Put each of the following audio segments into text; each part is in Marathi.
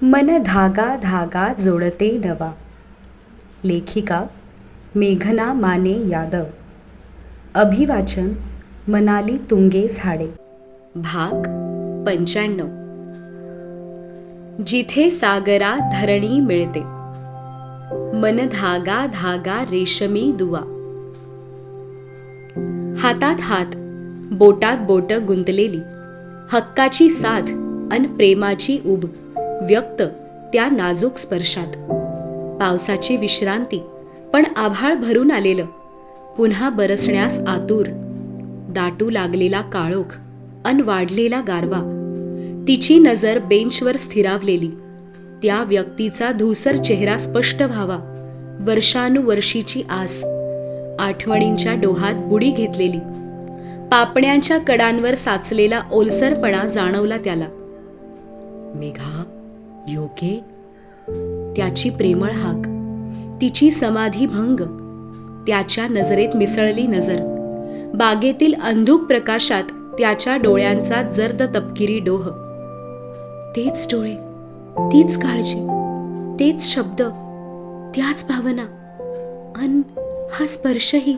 मन धागा धागा जोडते नवा. लेखिका मेघना माने यादव. अभिवाचन मनाली तुंगे झाडे. भाग 95. जिथे सागरा धरणी मिळते, मन धागा धागा रेशमी दुवा. हातात हात, बोटात बोट गुंतलेली, हक्काची साध अन प्रेमाची उब व्यक्त त्या नाजूक स्पर्शात. पावसाची विश्रांती, पण आभाळ भरून आलेलं, पुन्हा बरसण्यास आतुर. दाटू लागलेला काळोख अन वाढलेला गारवा. तिची नजर बेंचवर स्थिरावलेली, त्या व्यक्तीचा धूसर चेहरा स्पष्ट व्हावा. वर्षानुवर्षीची आस, आठवणींच्या डोहात बुडी घेतलेली. पापण्यांच्या कडांवर साचलेला ओलसरपणा जाणवला त्याला. Megha, you okay? त्याची प्रेमळ हाक, तिची समाधी भंग. त्याच्या नजरेत मिसळली नजर. बागेतील अंधुक प्रकाशात त्याच्या डोळ्यांचा जर्द तपकिरी डोह. तेच डोळे, तीच काळजी, तेच शब्द, त्याच भावना, अन हा स्पर्शही.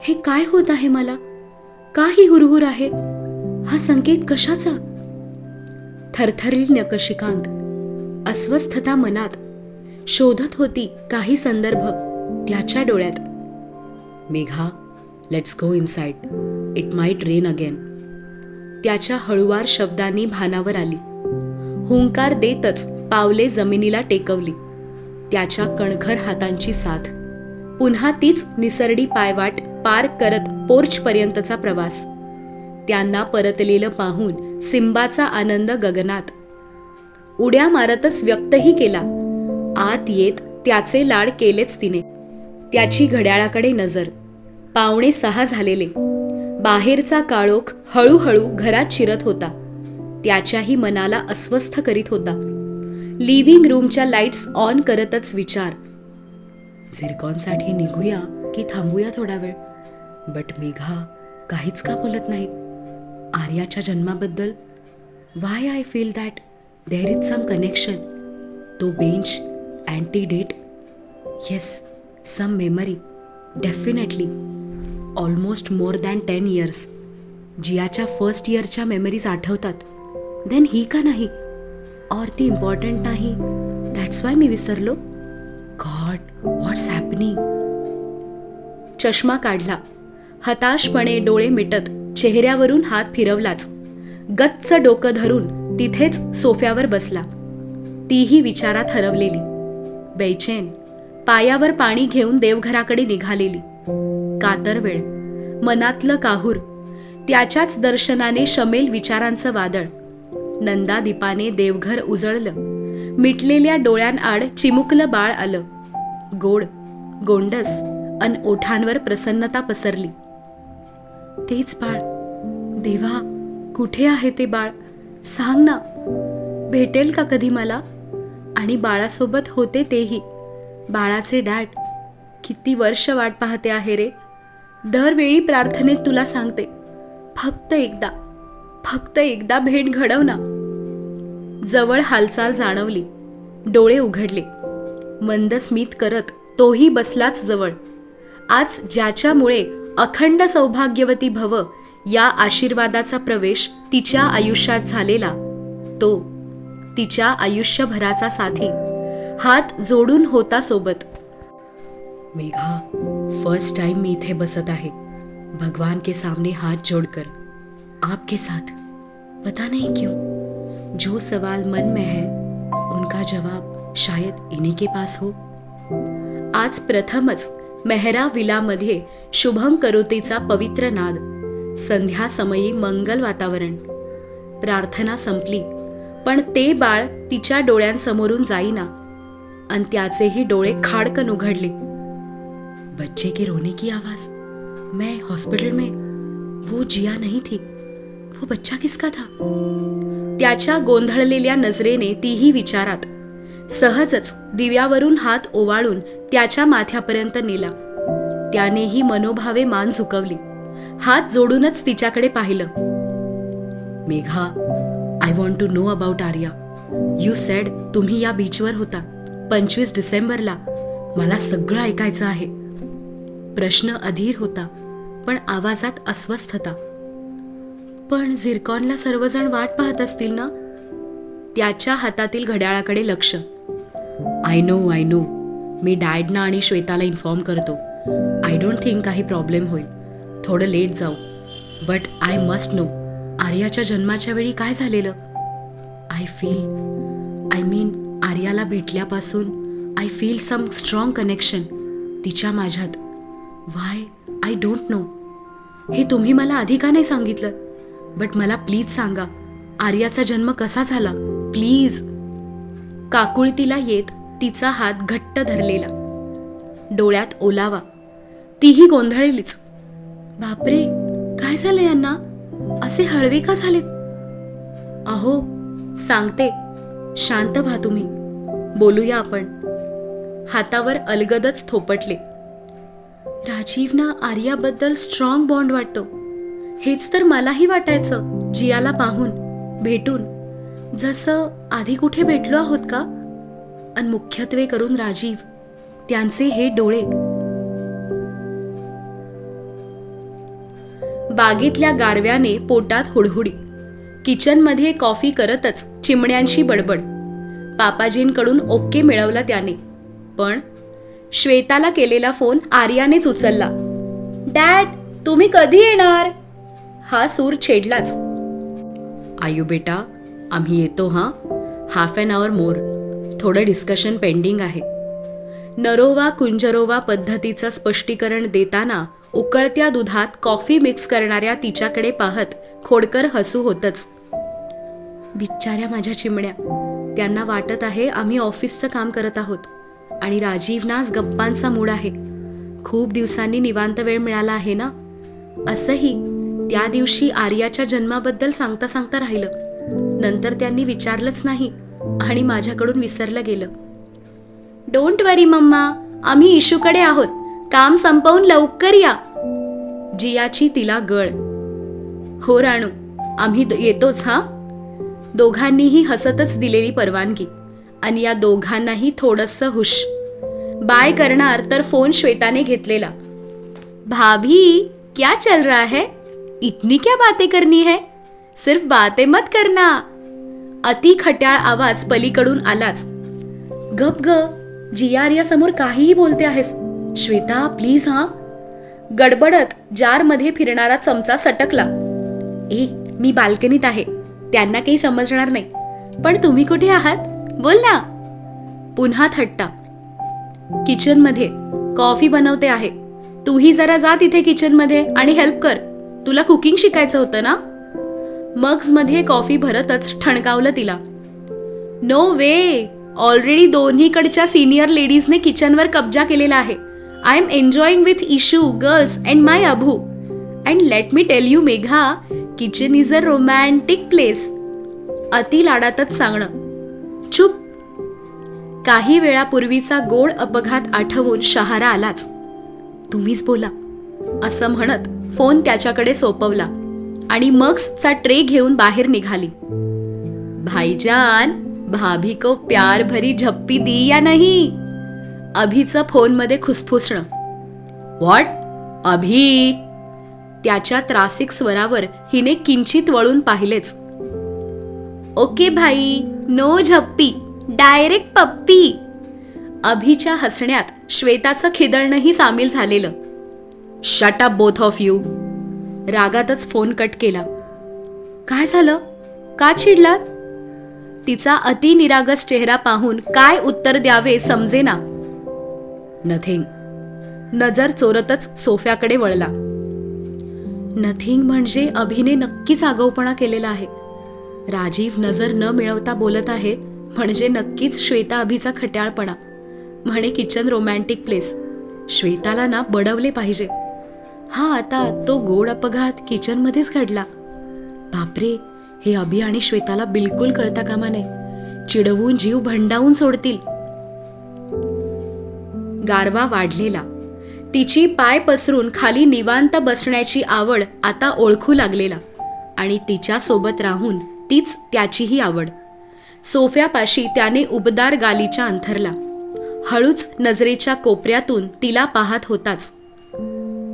हे काय होत आहे मला? का ही हुरहुर आहे? हा संकेत कशाचा? थरथरली नकशिकांत, अस्वस्थता मनात, शोधत होती काही संदर्भ त्याच्या डोळ्यात. Megha, let's go inside, it might rain again. त्याच्या हळुवार शब्दांनी भानावर आली. हुंकार देतच पावले जमिनीला टेकवली. त्याच्या कणखर हातांची साथ. पुन्हा तीच निसरडी पायवाट पार करत पोर्चपर्यंतचा प्रवास. त्यांना परतलेलं पाहून सिंबाचा आनंद गगनात. उड्या मारतच व्यक्तही केला. आत येत त्याचे लाड केलेच तिने. त्याची घड्याळाकडे नजर. 5:45 झालेले. बाहेरचा काळोख हळूहळू घरात शिरत होता. त्याच्याही मनाला अस्वस्थ करीत होता. लिव्हिंग रूमच्या लाईट्स ऑन करतच विचार. झिरकॉनसाठी निघूया की थांबूया थोडा वेळ? बट मेघा काहीच का बोलत नाहीत? आर्याच्या जन्माबद्दल? Why I feel that there is some connection. तो बेंच, अँटीडेट, yes, some memory, definitely. Almost more than 10 years. जियाच्या फर्स्ट इयरच्या मेमरीज आठवतात. देन ही का नाही? और ती इम्पॉर्टंट नाही, दॅट्स वाय मी विसरलो. गॉड, व्हॉट्स हॅपनिंग? चष्मा काढला. हताशपणे डोळे मिटत चेहऱ्यावरून हात फिरवलाच. गच्च डोकं धरून तिथेच सोफ्यावर बसला. तीही विचारात हरवलेली. बेचैन, पायावर पाणी घेऊन देवघराकडे निघालेली. कातर वेळ, मनातलं काहूर. त्याच्याच दर्शनाने शमेल विचारांचं वादळ. नंदादीपाने देवघर उजळलं. मिटलेल्या डोळ्यांआड चिमुकलं बाळ आलं. गोड, गोंडस अन ओठांवर प्रसन्नता पसरली. तेच बाळ. देवा, कुठे आहे ते बाळ? सांग ना, भेटेल का कधी मला? आणि बाळासोबत होते तेही, बाळाचे डॅड. किती वर्ष वाट पाहते आहे रे. दरवेळी प्रार्थनेत तुला सांगते, फक्त एकदा, फक्त एकदा भेट घडव ना. जवळ हालचाल जाणवली. डोळे उघडले. मंद स्मित करत तोही बसलाच जवळ. आज ज्याच्यामुळे अखंड सौभाग्यवती भव या आशीर्वादाचा प्रवेश तिच्या आयुष्यात झालेला, तो तिच्या आयुष्यभराचा साथी. हात जोडून होता सोबत. मेघा, फर्स्ट टाइम मी इथे बसत आहे, भगवान के सामने हाथ जोड़कर, आपके साथ. पता नहीं क्यों, जो सवाल मन में है उनका जवाब शायद इन्हीं के पास हो. आज प्रथमच मेहरा विलामध्ये शुभं करोतीचा पवित्र नाद. संध्या समयी मंगल वातावरण. प्रार्थना संपली, पण ते बाळ तिच्या डोळ्यांसमोरून जाईना. अन त्याचेही डोळे खाडकन उघडले. बच्चे के रोने की आवाज. मैं हॉस्पिटल में, वो जिया नहीं थी, वो बच्चा किसका था? त्याच्या गोंधळलेल्या नजरेने तीही विचारात. सहजच दिव्यावरून हात ओवाळून त्याच्या माथ्यापर्यंत नेला. त्यानेही मनोभावे मान झुकवली. हात जोडूनच तिच्याकडे पाहिलं. Megha, I want to know about Arya. You said तुम्ही या बीचवर होता 25 डिसेंबरला. मला सगळं ऐकायचं आहे. प्रश्न अधीर होता, पण आवाजात अस्वस्थता. पण झिरकॉनला सर्वजण वाट पाहत असतील ना? त्याच्या हातातील घड्याळाकडे लक्ष. I know. मी डॅडना आणि श्वेताला इन्फॉर्म करतो. आय डोंट थिंक काही प्रॉब्लेम होईल. थोडं लेट जाऊ. बट आय मस्ट नो, आर्याच्या जन्माच्या वेळी काय झालेलं? आर्याला भेटल्यापासून I feel some strong connection तिच्या माझ्यात. Why I don't know. हे तुम्ही मला आधी का नाही सांगितलं? बट मला प्लीज सांगा, आर्याचा जन्म कसा झाला? प्लीज. काकुळतीला येत तिचा हात घट्ट धरलेला, डोळ्यात ओलावा. तीही गोंधळलीच. बापरे, काय झालं यांना? असे हळवे का झालेत? अहो सांगते, शांत व्हा तुम्ही. बोलूया आपण. हातावर अलगदच थोपटले. राजीवना आर्याबद्दल स्ट्रॉंग बॉन्ड वाटतो. हेच तर मलाही वाटायचं जियाला पाहून, भेटून. जसं आधी कुठे भेटलो आहोत का? आणि मुख्यत्वे करून राजीव, त्यांचे हे डोळे. बागेतल्या गारव्याने पोटात हुडहुडी. किचनमध्ये कॉफी करतच चिमण्यांची बडबड. पापाजींकडून ओके मिळवला त्याने. पण श्वेताला केलेला फोन आर्यानेच उचलला. डॅड, तुम्ही कधी येणार? हा सूर छेडलाच. आयु बेटा, आम्ही येतो हां. हाफ एन आवर मोर. थोडं डिस्कशन पेंडिंग आहे. नरोवा कुंजरोवा पद्धतीचं स्पष्टीकरण देताना उकळत्या दुधात कॉफी मिक्स करणाऱ्या तिच्याकडे पाहत खोडकर हसू होतच. बिचाऱ्या माझ्या चिमण्या, त्यांना वाटत आहे आम्ही ऑफिसचं काम करत आहोत आणि राजीवनाच गप्पांचा मूड आहे. खूप दिवसांनी निवांत वेळ मिळाला आहे ना. असंही त्या दिवशी आर्याच्या जन्माबद्दल सांगता सांगता राहिलं. नंतर त्यांनी विचारलंच नाही आणि माझ्याकडून विसरलं गेलं. डोंट वरी मम्मा, आम्ही इशूकडे आहोत. काम संपवून लवकर या. जियाची तिला गळ. हो राणू, आम्ही येतोच हां. दोघांनीही हसतच दिलेली परवानगी. आणि या दोघांनाही थोडंसं हुश. बाय करणार तर फोन श्वेताने घेतलेला. भाभी, क्या चल रहा है? इतनी क्या बातें करनी है? सिर्फ बातें मत करना. अति खट्याळ आवाज पलीकडून आलाच. गप ग, जिया समोर काहीही बोलते आहेस. श्वेता प्लीज हां. गडबडत जारमध्ये फिरणारा चमचा सटकला. मी बाल्कनीत आहे, त्यांना काही समजणार नाही. पण तुम्ही कुठे आहात? बोल ना. पुन्हा थट्टा. किचनमध्ये कॉफी बनवते आहे. तूही जरा जा तिथे किचनमध्ये आणि हेल्प कर. तुला कुकिंग शिकायचं होतं ना. मग्समध्ये कॉफी भरतच ठणकावलं तिला. नो वे, ऑलरेडी दोन्हीकडच्या सिनियर लेडीजने किचनवर कब्जा केलेला आहे. I am enjoying with Ishu, girls and my Abhu. And let me tell you Megha, kitchen is a romantic place. अति लाडातच सांगणं. चुप. काही वेळापूर्वीचा गोड अपघात आठवून शहारा आलाच. तुम्हीच बोला असं म्हणत फोन त्याच्याकडे सोपवला आणि मग्सचा ट्रे घेऊन बाहेर निघाली. भाईजान, भाभी को प्यार भरी झप्पी दी या नहीं? अभिचं फोनमध्ये खुसफुसणं. व्हॉट? अभि? त्याच्या त्रासिक स्वरावर हिने किंचित वळून पाहिलेच. ओके भाई, नो झप्पी, डायरेक्ट पप्पी. अभिच्या हसण्यात श्वेताचं खिदळणंही सामील झालेलं. Shut up both of you. रागातच फोन कट केला. काय झालं? का चिडलात? तिचा अति निरागस चेहरा पाहून काय उत्तर द्यावे समजेना. नथिंग. नजर चोरतच सोफ्याकडे वळला. नथिंग म्हणजे अभिने नक्कीच आगाऊपणा केलेला आहे. राजीव नजर न मिळवता बोलत आहेत म्हणजे नक्कीच श्वेता अभिचा खट्याळपणा. म्हणे किचन रोमॅन्टिक प्लेस. श्वेताला ना बडवले पाहिजे. हा, आता तो गोड अपघात किचनमध्येच घडला. बापरे, हे अभि आणि श्वेताला बिलकुल कळता कामा नये. चिडवून जीव भंडावून सोडतील. गारवा वाढलेला. तिची पाय पसरून खाली निवांत बसण्याची आवड आता ओळखू लागलेला आणि तिच्या सोबत राहून तीच त्याचीही आवड. सोफ्यापाशी त्याने उबदार गालीच्या अंथरला. हळूच नजरेच्या कोपऱ्यातून तिला पाहत होताच.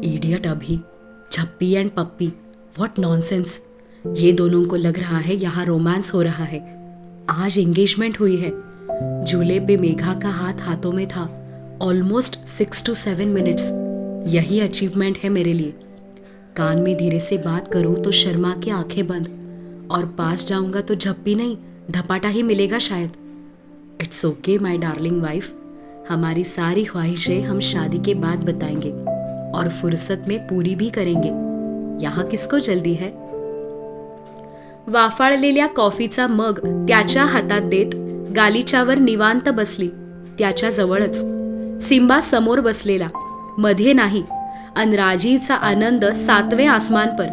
इडियट अभी, छप्पी एंड पप्पी, व्हाट नॉनसेंस. ये दोनों को लग रहा है यहाँ रोमांस हो रहा है. आज एंगेजमेंट हुई है. झूले पे मेघा का हाथ हाथों में था. Almost 6 to 7 minutes. यही अचीवमेंट है मेरे लिए. कान में धीरे से बात करूं तो शर्मा के आंखें बंद, और पास जाऊंगा तो झप्पी नहीं धपाटा ही मिलेगा शायद. It's okay my darling wife. हमारी सारी ख्वाहिशें हम शादी के बाद बताएंगे और फुर्सत में पूरी भी करेंगे. यहाँ किसको जल्दी है. वाफाळलेल्या कॉफीचा मग त्याच्या हातात देत गालिच्यावर निवांत बसली. त्याच्या जवळच सिम्बा समोर बसलेला, मध्ये नाही. अन राजीचा आनंद 7वे आसमान पर.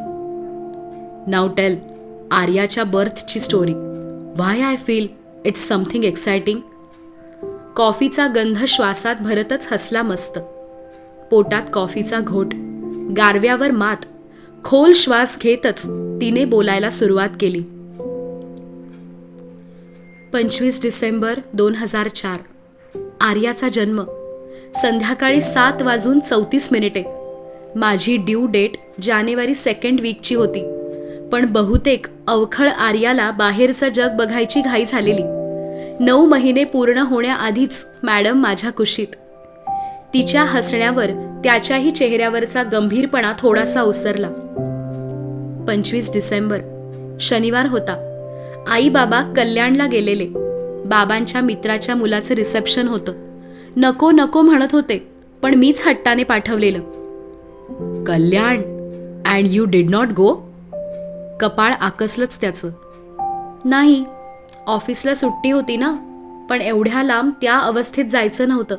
नाउ टेल आर्याच्या बर्थची story. Why I feel it's something exciting. कॉफीचा गंध श्वासात भरतच हसला मस्त. पोटात कॉफीचा घोट, गारव्यावर मात. खोल श्वास घेतच तिने बोलायला सुरुवात केली. 25 डिसेंबर 2004. आर्याचा जन्म. संध्याकाळी 7:34. माझी ड्यू डेट जानेवारी 2nd वीकची होती, पण बहुतेक अवखळ आर्याला बाहेरचं जग बघायची घाई झालेली. 9 महिने पूर्ण होण्याआधीच मॅडम माझ्या कुशीत. तिच्या हसण्यावर त्याच्याही चेहऱ्यावरचा गंभीरपणा थोडासा ओसरला. 25 डिसेंबर शनिवार होता. आई बाबा कल्याणला गेलेले. बाबांच्या मित्राच्या मुलाचं रिसेप्शन होतं. नको नको म्हणत होते, पण मीच हट्टाने पाठवलेलं. Kalyan and you did not go. कपाळ आकसलंच त्याचं. नाही, ऑफिसला सुट्टी होती ना, पण एवढ्या लांब त्या अवस्थेत जायचं नव्हतं.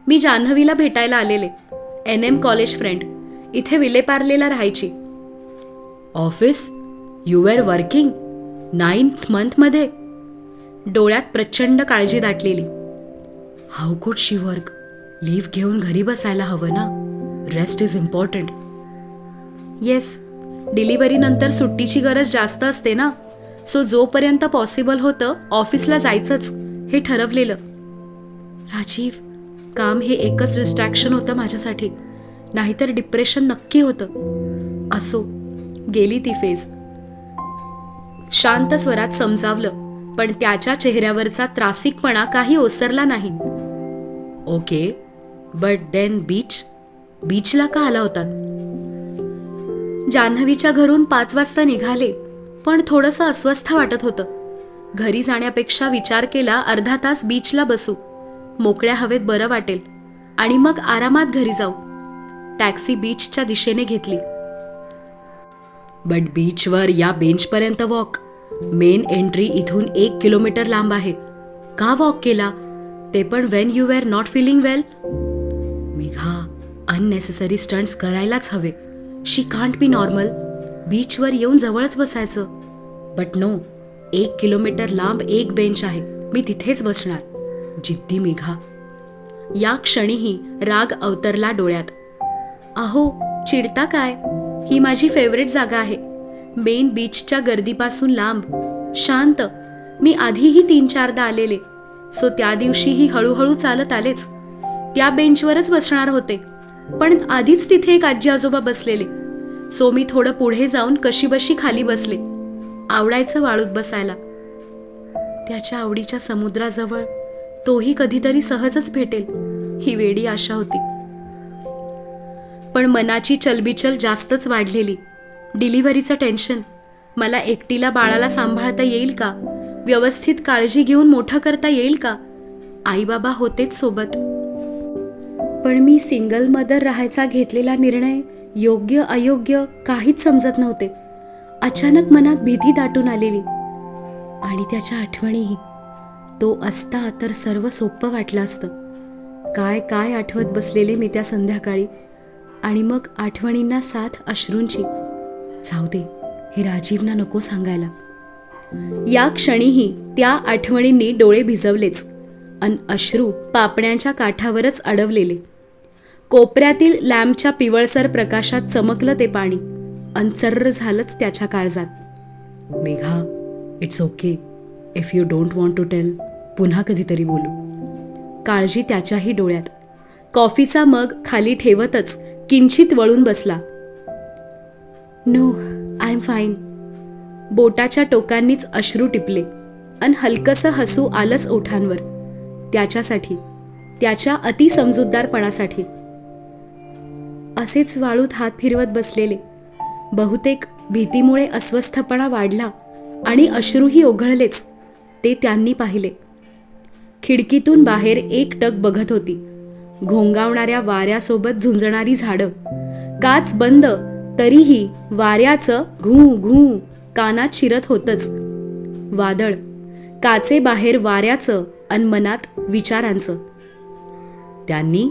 मी जान्हवीला भेटायला आलेले. NM college friend. इथे विलेपार्लेला राहायची. Office? You where working 9th मंथमध्ये. डोळ्यात प्रचंड काळजी दाटलेली. हाऊ कुड शी वर्क. लीव्ह घेऊन घरी बसायला हवं ना. Rest is important. येस, डिलिव्हरीनंतर सुट्टीची गरज जास्त असते ना, सो जोपर्यंत पॉसिबल होतं ऑफिसला जायचंच हे ठरवलेलं. राजीव, काम हे एकच डिस्ट्रॅक्शन होतं माझ्यासाठी, नाहीतर डिप्रेशन नक्की होतं. असो, गेली ती फेज. शांत स्वरात समजावलं, पण त्याच्या चेहऱ्यावरचा त्रासिकपणा काही ओसरला नाही. ओके, बट देन बीचला का आला होता. जान्हवीच्या घरून 5 वाजता निघाले, पण थोडंसं अस्वस्थ वाटत होतं. घरी जाण्यापेक्षा विचार केला अर्धा तास बीचला बसू, मोकळ्या हवेत बरं वाटेल, आणि मग आरामात घरी जाऊ. टॅक्सी बीचच्या दिशेने घेतली. बट बीचवर या बेंचपर्यंत वॉक. मेन एंट्री इथून 1 किलोमीटर लांब आहे. का वॉक केला, ते पण when you were not feeling well. Megha, unnecessary stunts करायलाच हवे. She can't be normal. बीचवर येऊन जवळच बसायचं. बट नो, 1 किलोमीटर लांब एक बेंच आहे, मी तिथेच बसणार. जिद्दी मेघा. या क्षणीही राग अवतरला डोळ्यात. अहो, चिडता काय, ही माझी फेवरेट जागा आहे. मेन बीचच्या गर्दीपासून लांब, शांत. मी आधीही 3-4दा आलेले, सो त्या दिवशीही हळूहळू चालत आलेच. त्या बेंचवरच बसणार होते, पण आधीच तिथे एक आजी आजोबा बसलेले, सो मी थोडं पुढे जाऊन कशीबशी खाली बसले. आवडायचं वाळूत बसायला. त्याच्या आवडीच्या समुद्राजवळ तोही कधीतरी सहजच भेटेल, ही वेडी आशा होती. पण मनाची चलबिचल जास्तच वाढलेली. डिलिव्हरीचं टेन्शन. मला एकटीला बाळाला सांभाळता येईल का, व्यवस्थित काळजी घेऊन मोठं करता येईल का. आईबाबा होतेच सोबत, पण मी सिंगल मदर राहायचा घेतलेला निर्णय योग्य अयोग्य काहीच समजत नव्हते. अचानक मनात भीती दाटून आलेली, आणि त्याच्या आठवणीही. तो असता तर सर्व सोपं वाटलं असतं. काय काय आठवत बसलेले मी त्या संध्याकाळी, आणि मग आठवणींना साथ अश्रूंची. जाऊ दे, हे राजीवना नको सांगायला. या क्षणीही त्या आठवणींनी डोळे भिजवलेच, अन अश्रू पापण्यांच्या काठावरच अडवलेले. कोपऱ्यातील लॅम्पच्या पिवळसर प्रकाशात चमकलं ते पाणी, अन सर्र झालंच त्याच्या काळजात. Megha, it's okay. If you don't want to tell, पुन्हा कधीतरी बोलू. काळजी त्याच्याही डोळ्यात. कॉफीचा मग खाली ठेवतच किंचित वळून बसला. No, I am fine. बोटाच्या टोकांनीच अश्रू टिपले अन हलकसं हसू आलंच ओठांवर. त्याच्यासाठी, त्याच्या अतिसमजूतदारपणासाठी. असेच वाळूत हात फिरवत बसलेले. बहुतेक भीतीमुळे अस्वस्थपणा वाढला आणि अश्रूही ओघळलेच ते त्यांनी पाहिले. खिडकीतून बाहेर एकटक बघत होती. घोंगावणाऱ्या वाऱ्यासोबत झुंजणारी झाडं. काच बंद तरीही वाऱ्याचं घू घू कानात शिरत होतंच. वादळ, काचेबाहेर वाऱ्याचं अन मनात विचारांचं. त्यांनी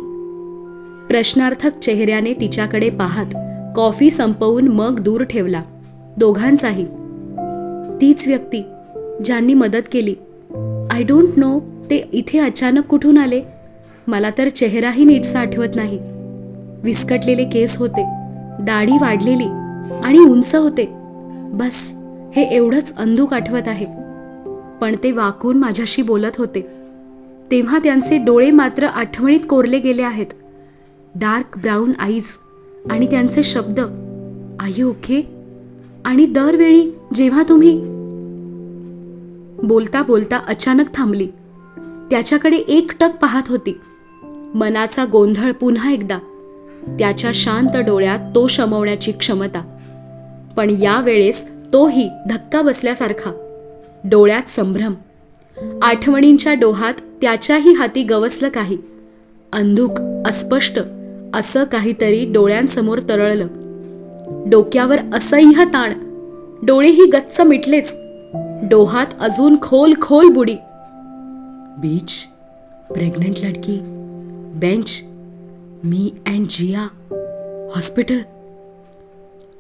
प्रश्नार्थक चेहऱ्याने तिच्याकडे पाहत कॉफी संपवून मग दूर ठेवला. दोघांचाही. तीच व्यक्ती ज्यांनी मदत केली. आय डोंट नो ते इथे अचानक कुठून आले. मला तर चेहराही नीटसा आठवत नाही. विस्कटलेले केस होते, दाढी वाढलेली आणि उंच होते. बस हे एवढंच अंधूक आठवत आहे. पण ते वाकून माझ्याशी बोलत होते तेव्हा त्यांचे डोळे मात्र आठवणीत कोरले गेले आहेत. डार्क ब्राऊन आईज आणि त्यांचे शब्द, आय यू ओके? आणि दरवेळी जेव्हा तुम्ही. बोलता बोलता अचानक थांबली. त्याच्याकडे एकटक पाहत होती. मनाचा गोंधळ पुन्हा एकदा. त्याच्या शांत डोळ्यात तो शमवण्याची क्षमता. पण यावेळेस तोही धक्का बसल्यासारखा. डोळ्यात संभ्रम. आठवणींच्या डोहात त्याच्याही हाती गवसलं काही. अंधुक, अस्पष्ट असं काहीतरी डोळ्यांसमोर तरळलं. डोक्यावर असह्य ताण. डोळेही गच्च मिटलेच. डोहात अजून खोल खोल बुडी. बीच, प्रेग्नंट लडकी, बेंच, मी अँड जिया, हॉस्पिटल.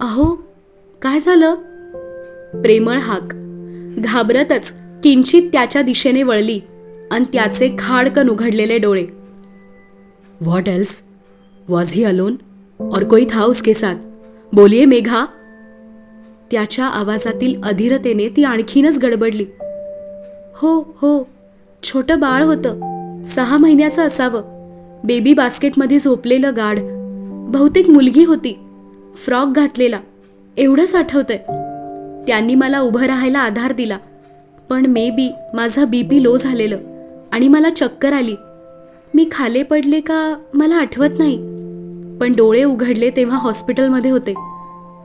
अहो, काय झालं? प्रेमळ हाक. घाबरतच किंचित त्याच्या दिशेने वळली अन त्याचे खाडकन उघडलेले डोळे. What else? Was he alone और कोई था उसके साथ? बोलिये मेघा. त्याच्या आवाजातील अधीरतेने ती आणखीनच गडबडली. हो हो, छोटं बाळ होतं, 6 महिन्याचं असावं. बेबी बास्केटमध्ये झोपलेलं गाढ. बहुतेक मुलगी होती. फ्रॉक घातलेला, एवढंच आठवतंय. त्यांनी मला उभं राहायला आधार दिला. पण मे बी माझं BP लो झालेलं आणि मला चक्कर आली. मी खाली पडले का मला आठवत नाही. पण डोळे उघडले तेव्हा हॉस्पिटलमध्ये होते.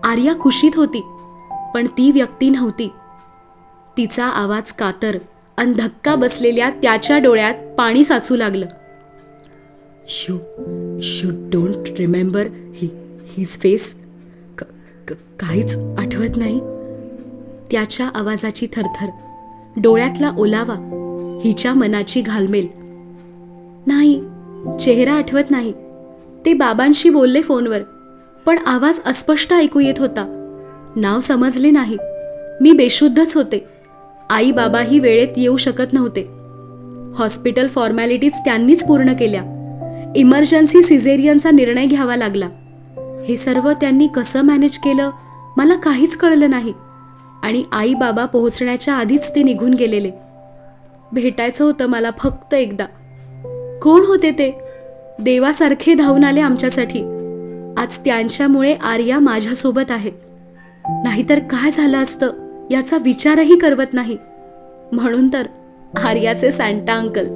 आर्या कुशीत होती, पण ती व्यक्ती नव्हती. तिचा आवाज कातर अन धक्का बसलेल्या त्याच्या डोळ्यात पाणी साचू लागलं. You don't remember his face? काहीच आठवत नाही. त्याच्या आवाजाची थरथर, डोळ्यातला ओलावा, हिच्या मनाची घालमेल. नाही, चेहरा आठवत नाही. ते बाबांशी बोलले फोनवर, पण आवाज अस्पष्ट ऐकू येत होता. नाव समजले नाही. मी बेशुद्धच होते. आई बाबाही वेळेत येऊ शकत नव्हते. हॉस्पिटल फॉर्मॅलिटीज त्यांनीच पूर्ण केल्या. इमर्जन्सी सिझेरियनचा निर्णय घ्यावा लागला. हे सर्व त्यांनी कसं मॅनेज केलं मला काहीच कळलं नाही. आणि आई बाबा पोहोचण्याच्या आधीच ते निघून गेलेले. भेटायचं होतं मला फक्त एकदा. कोण होते ते? देवासारखे धावून आले आमच्यासाठी. आज त्यांच्यामुळे आर्या माझ्यासोबत आहे. नाहीतर काय झालं असतं याचा विचारही करवत नाही. म्हणून तर आर्याचे सॅन्टा अंकल.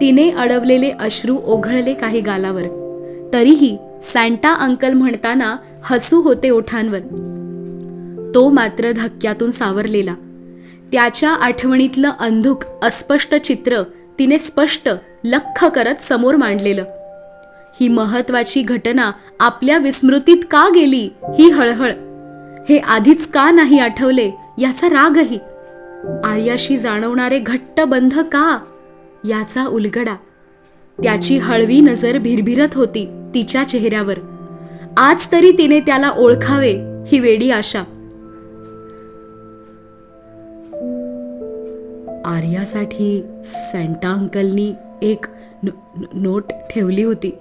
तिने अडवलेले अश्रू ओघळले काही गालावर. तरीही सॅन्टा अंकल म्हणताना हसू होते ओठांवर. तो मात्र धक्क्यातून सावरलेला. त्याच्या आठवणीतलं अंधुक अस्पष्ट चित्र तिने स्पष्ट लख्ख करत समोर मांडलेलं. ही महत्वाची घटना आपल्या विस्मृतीत का गेली ही हळहळ. हे आधीच का नाही आठवले याचा रागही. आर्याशी जाणवणारे घट्ट बंध का याचा उलगडा. त्याची हळवी नजर भिरभिरत होती तिच्या चेहऱ्यावर. आज तरी तिने त्याला ओळखावे ही वेडी आशा. आर्यासाठी सॅन्टा अंकलनी एक नोट ठेवली होती.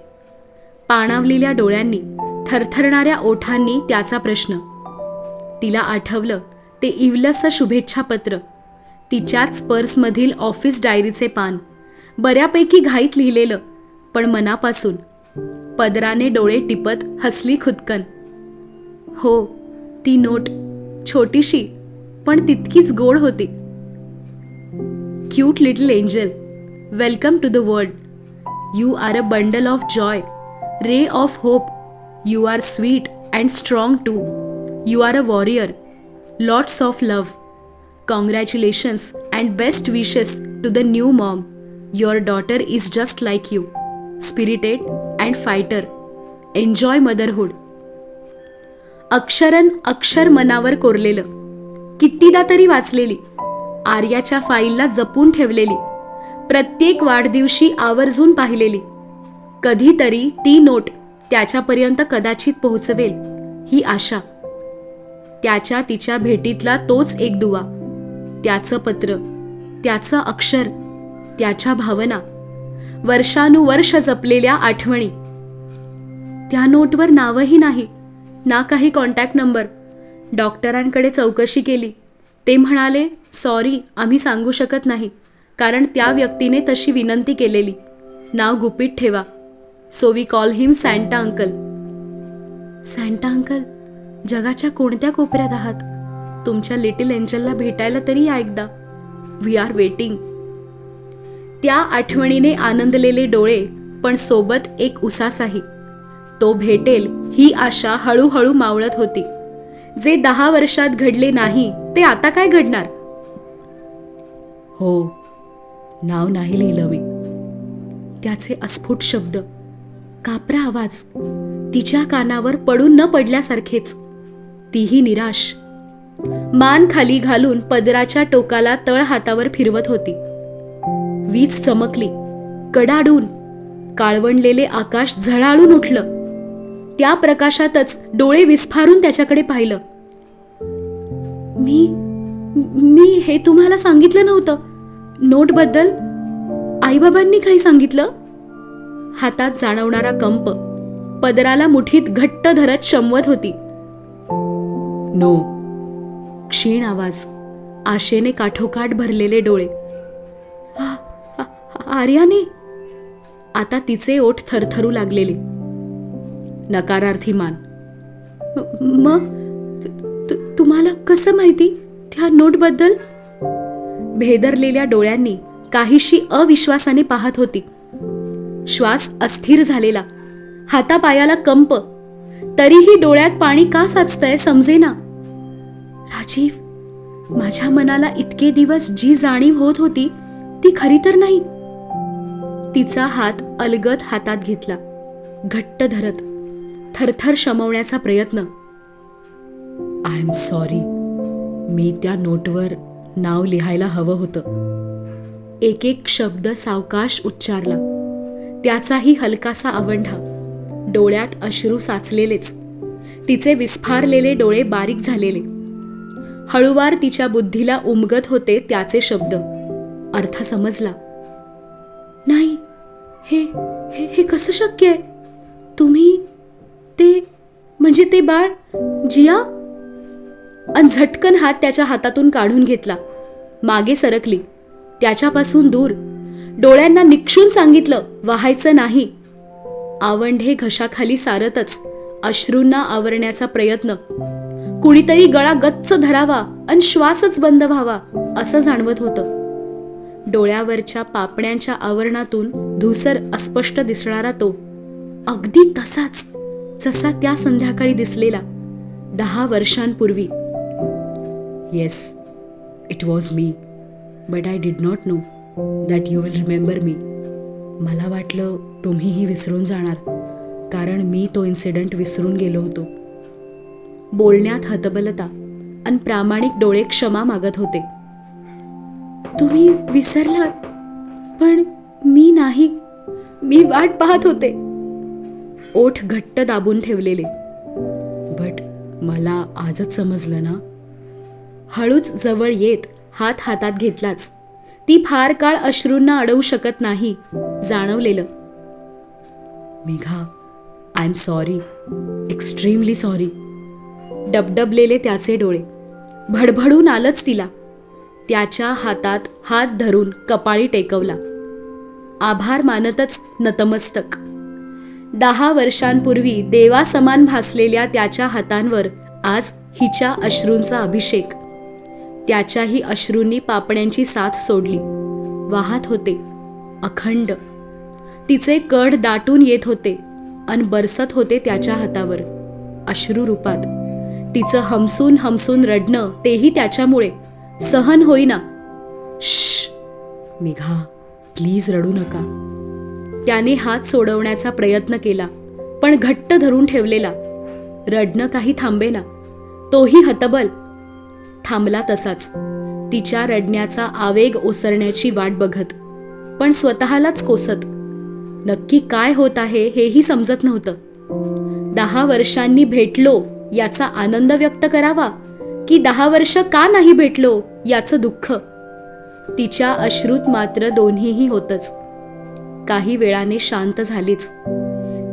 पाणावलेल्या डोळ्यांनी, थरथरणाऱ्या ओठांनी त्याचा प्रश्न. तिला आठवलं ते इवलस शुभेच्छा पत्र. तिच्याच पर्समधील ऑफिस डायरीचे पान, बऱ्यापैकी घाईत लिहिलेलं, पण मनापासून. पदराने डोळे टिपत हसली खुदकन. हो, ती नोट छोटीशी पण तितकीच गोड होती. Cute little angel, welcome to the world. You are a bundle of joy, ray of hope. You are sweet and strong too. You are a warrior. Lots of love. Congratulations and best wishes to the new mom. Your daughter is just like you, spirited and fighter. Enjoy motherhood. अक्षरन अक्षर मनावर कोरलेलं, कितीदा तरी वाचलेली, आर्याच्या फाईलला जपून ठेवलेली, प्रत्येक वाढदिवशी आवर्जून पाहिलेली. कधीतरी ती नोट त्याच्यापर्यंत कदाचित पोहोचवेल ही आशा. त्याच्या तिच्या भेटीतला तोच एक दुवा, त्याचं पत्र, त्याचं अक्षर, त्याच्या भावना, वर्षानुवर्ष जपलेल्या आठवणी. त्या नोटवर नावही नाही, ना काही कॉन्टॅक्ट नंबर. डॉक्टरांकडे चौकशी केली. ते म्हणाले, सॉरी, आम्ही सांगू शकत नाही, कारण त्या व्यक्तीने तशी विनंती केलेली. नाव गुपित ठेवा. So we call him Santa uncle. Santa uncle, जगाच्या कोणत्या कोपऱ्यात आहात? तुमच्या लिटिल एंजलला भेटायला तरी या एकदा. We are waiting. त्या आठवणीने आनंदलेले डोळे, पण सोबत एक उसासाही. तो भेटेल ही आशा हळूहळू मावळत होती. जे 10 वर्षात घडले नाही ते आता काय घडणार? हो, नाव नाही लिहिलं मी. त्याचे अस्फुट शब्द, कापरा आवाज, तिच्या कानावर पडून न पडल्यासारखेच. तीही निराश. मान खाली घालून पदराच्या टोकाला तळ हातावर फिरवत होती. वीज चमकली, कडाडून. काळवंडलेले आकाश झळाळून उठलं. त्या प्रकाशातच डोळे विस्फारून त्याच्याकडे पाहिलं. मी हे तुम्हाला सांगितलं नव्हतं. नोटबद्दल आईबाबांनी काही सांगितलं? हातात जाणवणारा कंप, पदराला मुठीत घट्ट धरत शमवत होती. नो. क्षीण आवाज, आशेने काठोकाठ भरलेले डोळे. आर्याने? आता तिचे ओठ थरथरू लागलेले. नकारार्थी मान. मग तुम्हाला कसं माहिती त्या नोटबद्दल? भेदरलेल्या डोळ्यांनी काहीशी अविश्वासाने पाहत होती. श्वास अस्थिर झालेला, हातापायाला कंप. तरीही डोळ्यात पाणी का साचतंय समजेना. राजीव, माझ्या मनाला इतके दिवस जी जाणीव होत होती ती खरी तर नाही. तिचा हात अलगद हातात घेतला, घट्ट धरत, थरथर शमवण्याचा प्रयत्न. I am sorry. मी त्या नोटवर नाव लिहायला हवं होतं. एक एक शब्द सावकाश उच्चारला. त्याचाही हलकासा आवंढा. डोळ्यात अश्रू साचलेलेच. तिचे विस्फारलेले डोळे बारीक झालेले. हळूवार तिच्या बुद्धीला उमगत होते त्याचे शब्द. अर्थ समजला. नाही, हे कसं शक्य आहे? तुम्ही ते बाळ जिया? अन झटकन हात त्याच्या हातातून काढून घेतला. मागे सरकली, त्याच्यापासून दूर. डोळ्यांना निक्षून सांगितलं, वाहायचं नाही. आवंढे घशाखाली सारतच अश्रूंना आवरण्याचा प्रयत्न. कुणीतरी गळा गच्च धरावा अन श्वासच बंद व्हावा असं जाणवत होतं. डोळ्यावरच्या पापण्यांच्या आवरणातून धूसर अस्पष्ट दिसणारा तो, अगदी तसाच जसा त्या संध्याकाळी दिसलेला 10 वर्षांपूर्वी. Yes, it was me, but I did not know that you will remember मी. मला वाटलं तुम्हीही विसरून जाणार, कारण मी तो इन्सिडंट विसरून गेलो होतो. बोलण्यात हतबलता आणि प्रामाणिक डोळे क्षमा मागत होते. तुम्ही विसरलात, पण मी नाही. मी वाट पाहत होते. ओठ घट्ट दाबून ठेवलेले. बट मला आजच समजलं ना. हळूच जवळ येत हात हातात घेतलाच. ती फार काळ अश्रूंना अडवू शकत नाही, जाणवलेलं. Megha, I am sorry, extremely sorry. डबडबलेले त्याचे डोळे. भडभडून आलंच तिला. त्याच्या हातात हात धरून कपाळी टेकवला. आभार मानतच नतमस्तक. 10 वर्षांपूर्वी देवासमान भासलेल्या त्याच्या हातांवर आज हिच्या अश्रूंचा अभिषेक. त्याच्याही अश्रूंनी पापण्यांची साथ सोडली. वाहत होते अखंड. तिचे कढ दाटून येत होते अन बरसत होते त्याच्या हातावर अश्रू रूपात. तिचं हमसून हमसून रडणं, तेही त्याच्यामुळे सहन होईना. श्श मेघा, प्लीज रडू नका. त्याने हात सोडवण्याचा प्रयत्न केला, पण घट्ट धरून ठेवलेला. रडणं काही थांबेना. तोही हतबल. थांबला तसाच, तिच्या रडण्याचा आवेग ओसरण्याची वाट बघत, पण स्वतःलाच कोसत. नक्की काय होत आहे हेही समजत नव्हतं. 10 वर्षांनी भेटलो याचा आनंद व्यक्त करावा की 10 वर्ष का नाही भेटलो याचं दुःख. तिच्या अश्रूत मात्र दोन्हीही होतच. काही वेळाने शांत झालीच.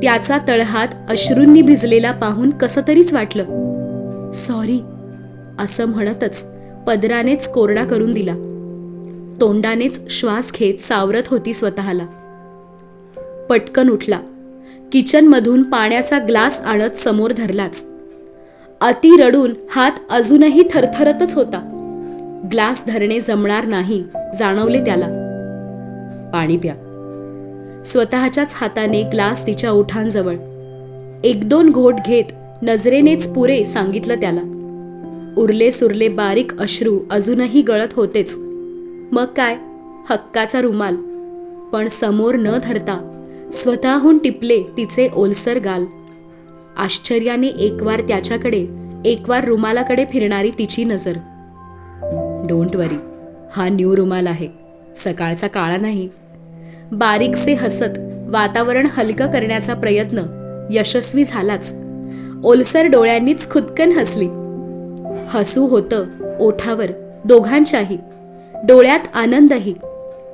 त्याचा तळहात अश्रूंनी भिजलेला पाहून कसं तरीच वाटलं. सॉरी असं म्हणतच पदरानेच कोरडा करून दिला. तोंडानेच श्वास घेत सावरत होती स्वतःला. पटकन उठला. किचनमधून पाण्याचा ग्लास आणत समोर धरलाच. अति रडून हात अजूनही थरथरतच होता. ग्लास धरणे जमणार नाही जाणवले त्याला. पाणी प्या. स्वतःच्याच हाताने ग्लास तिच्या ओठांजवळ 1-2 घोट घेत नजरेनेच पुरे सांगितलं त्याला. उरले सुरले बारीक अश्रू अजूनही गळत होतेच. मग काय, हक्काचा रुमाल. पण समोर न धरता स्वतःहून टिपले तिचे ओलसर गाल. आश्चर्याने एकवार त्याच्याकडे, एकवार रुमालाकडे फिरणारी तिची नजर. डोंट वरी, हा न्यू रुमाल आहे, सकाळचा काळा नाही. बारीकसे हसत वातावरण हलकं करण्याचा प्रयत्न यशस्वी झालाच. ओलसर डोळ्यांनीच खुदकन हसली. हसू होतं ओठावर दोघांच्याही. डोळ्यात आनंदही,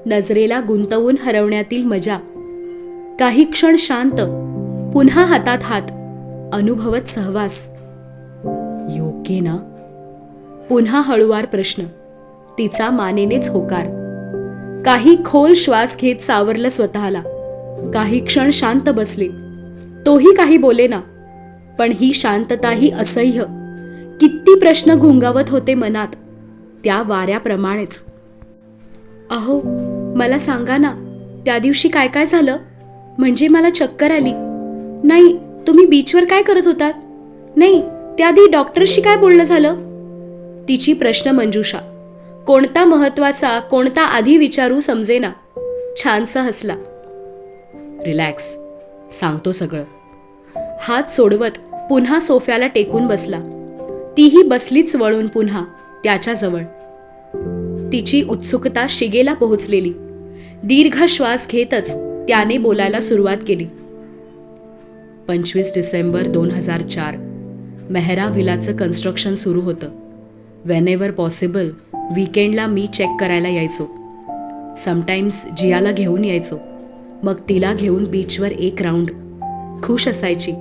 नजरेला गुंतवून हरवण्यातील मजा. काही क्षण शांत, पुन्हा हातात हात, अनुभवत सहवास. योग्य ना? पुन्हा हळुवार प्रश्न. तिचा मानेनेच होकार. काही खोल श्वास घेत सावरलं स्वतःला. काही क्षण शांत बसले. तोही काही बोलेना, पण ही शांतताही असह्य. किती प्रश्न घुंगावत होते मनात, त्या वाऱ्याप्रमाणेच. अहो, मला सांगा ना, त्या दिवशी काय काय झालं? म्हणजे मला चक्कर आली. नाही, तुम्ही बीचवर काय करत होतात? नाही, त्याआधी डॉक्टरशी काय बोलणं झालं? तिची प्रश्न मंजुषा. कोणता महत्वाचा, कोणता आधी विचारू समजेना. छानसा हसला. रिलॅक्स, सांगतो सगळं. हात सोडवत पुन्हा सोफ्याला टेकून बसला. तीही बसलीच वळून पुन्हा त्याच्याजवळ. तिची उत्सुकता शिगेला पोहोचलेली. दीर्घ श्वास घेतच त्याने बोलायला सुरुवात केली. 25 डिसेंबर 2004 मेहरा व्हिलाचं कन्स्ट्रक्शन सुरू होतं. वेनेवर पॉसिबल वीकेंडला मी चेक करायला यायचो. समटाईम्स जियाला घेऊन यायचो. मग तिला घेऊन बीचवर एक राऊंड. खुश असायची.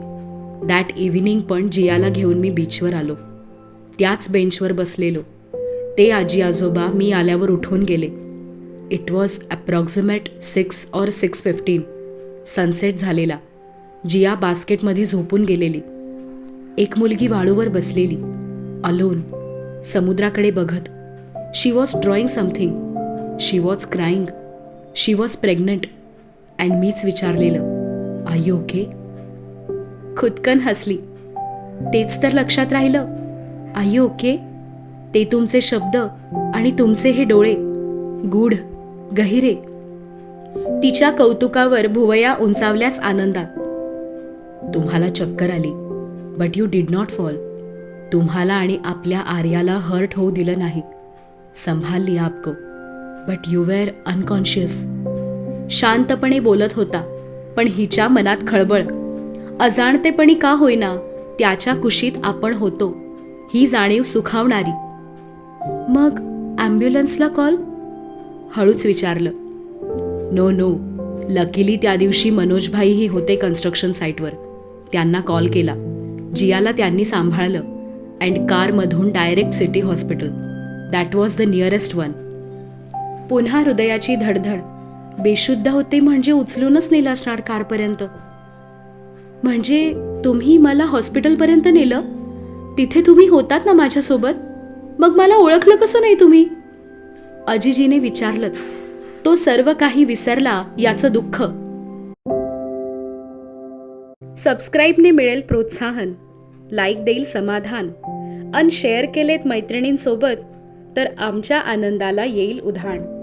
दॅट इव्हिनिंग पण जियाला घेऊन मी बीचवर आलो. त्याच बेंचवर बसलेलो. ते आजी आजोबा मी आल्यावर उठून गेले. It was approximate 6 or 6:15. Sunset झालेला. जिया बास्केटमध्ये झोपून गेलेली. एक मुलगी वाळूवर बसलेली, अलोन, समुद्राकडे बघत. She was drawing something. She was crying. She was pregnant. And मीच विचारलेलं, आर यू ओके? खुदकन हसली. तेच तर लक्षात राहिलं. Are you okay? ते तुमचे शब्द आणि तुमचे हे डोळे, गूढ, गहिरे. तिच्या कौतुकावर भुवया उंचावल्याच आनंदात. तुम्हाला चक्कर आली, but you did not fall. तुम्हाला आणि आपल्या आर्याला हर्ट होऊ दिलं नाही. संभाल लिया आपको, बट यू वेअर अनकॉन्शियस. शांतपणे बोलत होता, पण हिच्या मनात खळबळ. अजाणतेपणी का होईना त्याच्या कुशीत आपण होतो, ही जाणीव सुखावणारी. मग ॲम्ब्युलन्सला कॉल? हळूच विचारलं. नो. लकीली त्या दिवशी मनोजभाईही होते कन्स्ट्रक्शन साईटवर. त्यांना कॉल केला. जियाला त्यांनी सांभाळलं अँड कारमधून direct city hospital. That was the nearest one. पुन्हा हृदयाची धडधड. बेशुद्ध होते म्हणजे उचलूनच नेलं असणार कारपर्यंत. म्हणजे तुम्ही मला हॉस्पिटलपर्यंत नेलं? तिथे तुम्ही होतात ना माझ्यासोबत? मग मला ओळखलं कसं नाही तुम्ही? अजिजीने विचारलंच. तो सर्व काही विसरला याचं दुःख. सबस्क्राईबने मिळेल प्रोत्साहन, लाईक देईल समाधान, अन शेअर केलेत मैत्रिणींसोबत तर आमच्या आनंदाला येईल उधाण.